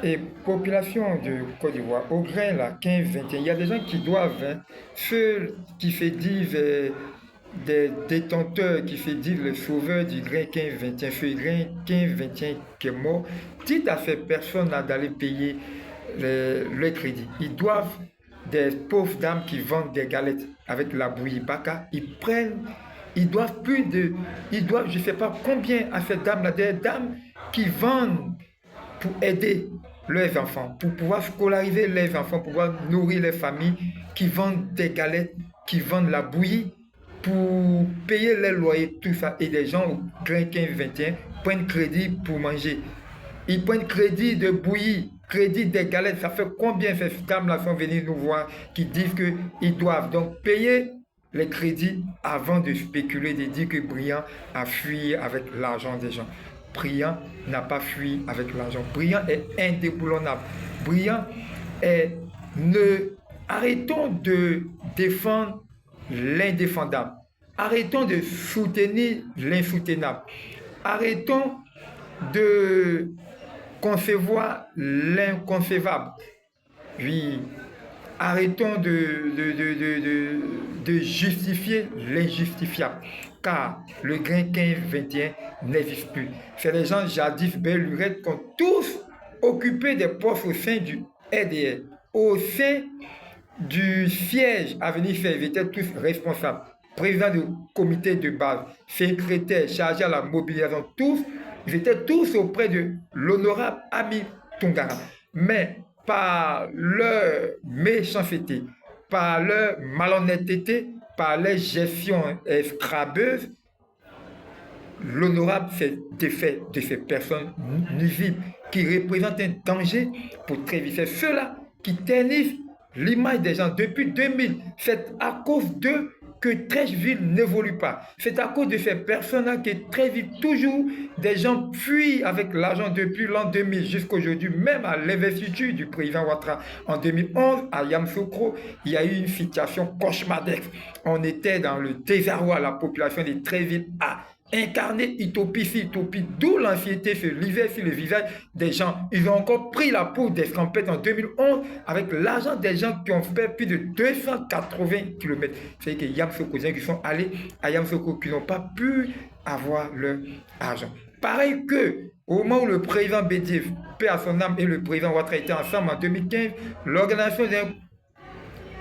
Et population de Côte d'Ivoire, au grain, là, 15, 21, il y a des gens qui doivent, hein, ceux qui fait dire des détenteurs, qui fait dire le sauveur du grain 15, 21, ce grain 15, 21 qui est mort, dites à ces personnes-là d'aller payer le crédit. Ils doivent, des pauvres dames qui vendent des galettes avec la bouillie baka, ils prennent, ils doivent plus de, ils doivent, je ne sais pas combien à ces dames-là, des dames qui vendent pour aider leurs enfants, pour pouvoir scolariser leurs enfants, pour pouvoir nourrir les familles, qui vendent des galettes, qui vendent la bouillie, pour payer les loyers, tout ça. Et des gens au grain 15, 21 prennent crédit pour manger. Ils prennent crédit de bouillie, crédit des galettes. Ça fait combien ces dames-là sont venues nous voir qui disent qu'ils doivent donc payer les crédits avant de spéculer, de dire que Briand a fui avec l'argent des gens. Briand n'a pas fui avec l'argent. Briand est indéboulonnable. Briand est... Ne... Arrêtons de défendre l'indéfendable. Arrêtons de soutenir l'insoutenable. Arrêtons de concevoir l'inconcevable. Oui, arrêtons de justifier l'injustifiable. Car le grain 15-21 n'existe plus. C'est les gens jadis belle lurette qui ont tous occupé des postes au sein du RDR, au sein du siège à venir faire, ils étaient tous responsables. Président du comité de base, secrétaire chargé à la mobilisation, tous, ils étaient tous auprès de l'honorable Ami Tungara. Mais par leur méchanceté, par leur malhonnêteté, par leur gestion escrabeuse, l'honorable s'est défait de ces personnes nuisibles qui représentent un danger pour Trévis. C'est ceux-là qui ternissent l'image des gens depuis 2000. C'est à cause d'eux que Treichville n'évolue pas. C'est à cause de ces personnes-là que Treichville, toujours, des gens fuient avec l'argent depuis l'an 2000 jusqu'à aujourd'hui, même à l'investiture du président Ouattara en 2011, à Yamoussoukro, il y a eu une situation cauchemardesque. On était dans le désarroi, la population de Treichville a incarné utopie sur utopie, d'où l'anxiété se livait sur le visage des gens. Ils ont encore pris la peau des scampettes en 2011 avec l'argent des gens qui ont fait plus de 280 km. C'est-à-dire qu'il y a ceux qui sont allés à Yamoussoukro qui n'ont pas pu avoir leur argent. Pareil que au moment où le président Bédié, paix à son âme, et le président Ouattara étaient ensemble en 2015, l'organisation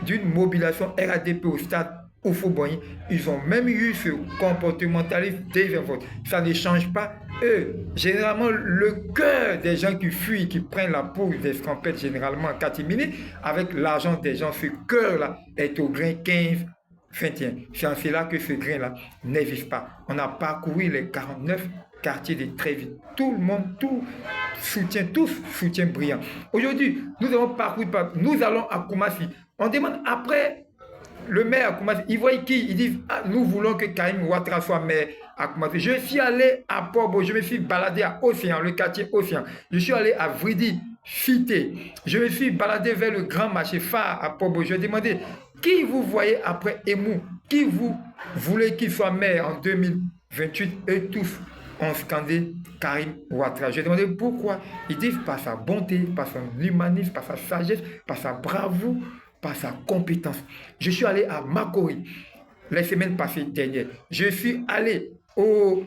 d'une mobilisation RADP au stade Oufouboigny, ils ont même eu ce comportementalisme désinvolte. Ça ne change pas. Eux, généralement, le cœur des gens qui fuient, qui prennent la peau des scampettes, généralement en catimini, avec l'argent des gens, ce cœur-là est au grain 15, 21. C'est en cela que ce grain-là n'existe pas. On a parcouru les 49 quartiers de Trévis. Tout le monde, tous soutient Briand. Aujourd'hui, nous avons parcouru, nous allons à Koumassi. On demande après le maire à Koumassi, il voit qui? Il dit, ah, nous voulons que Karim Ouattara soit maire à Koumassi. Je suis allé à Porbo, je me suis baladé à Océan, le quartier Océan. Je suis allé à Vridi, Cité. Je me suis baladé vers le grand marché phare à Porbo. Je ai demandé, qui vous voyez après Emou? Qui vous voulez qu'il soit maire en 2028? Et tous ont scandé Karim Ouattara. Je ai demandé pourquoi. Ils disent par sa bonté, par son humanisme, par sa sagesse, par sa bravoure, par sa compétence. Je suis allé à Makori les semaines passées dernières. Je suis allé au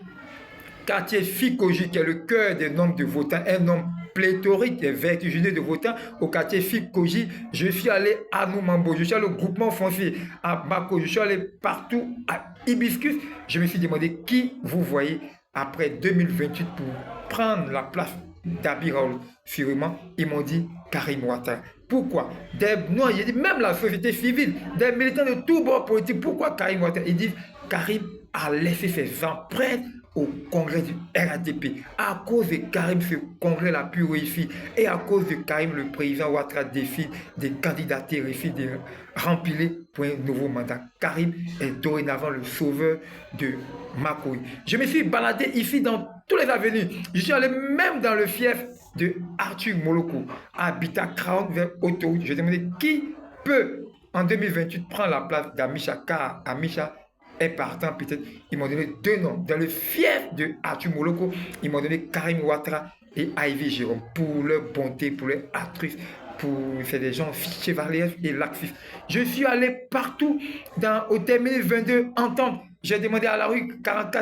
quartier Fikoji, qui est le cœur des nombres de votants, un nombre pléthorique et vertigineux de votants au quartier Fikoji. Je suis allé à Noumambo, je suis allé au groupement foncier à Bako, je suis allé partout à Hibiscus. Je me suis demandé qui vous voyez après 2028 pour prendre la place d'Abi Raoul Furement. Ils m'ont dit Karim Ouattara. Pourquoi? Des Noirs, même la société civile, des militants de tous bords politiques, pourquoi Karim Ouattara? Ils disent Karim a laissé ses empreintes au congrès du RADP. À cause de Karim, ce congrès l'a pu réussir. Et à cause de Karim, le président Ouattara décide de candidater, réussit de remplir pour un nouveau mandat. Karim est dorénavant le sauveur de Makoui. Je me suis baladé ici dans toutes les avenues. Je suis allé même dans le fief de Arthur Moloko, à Habitat Crown vers Autoroute. Je demandais qui peut en 2028 prendre la place d'Amisha, car Amisha est partant peut-être. Ils m'ont donné deux noms. Dans le fief de Arthur Moloko, ils m'ont donné Karim Ouattara et Ivy Jérôme pour leur bonté, pour leur altruisme, pour faire des gens chevaliers et laxistes. Je suis allé partout au terminus 22 entendre. J'ai demandé à la rue 44.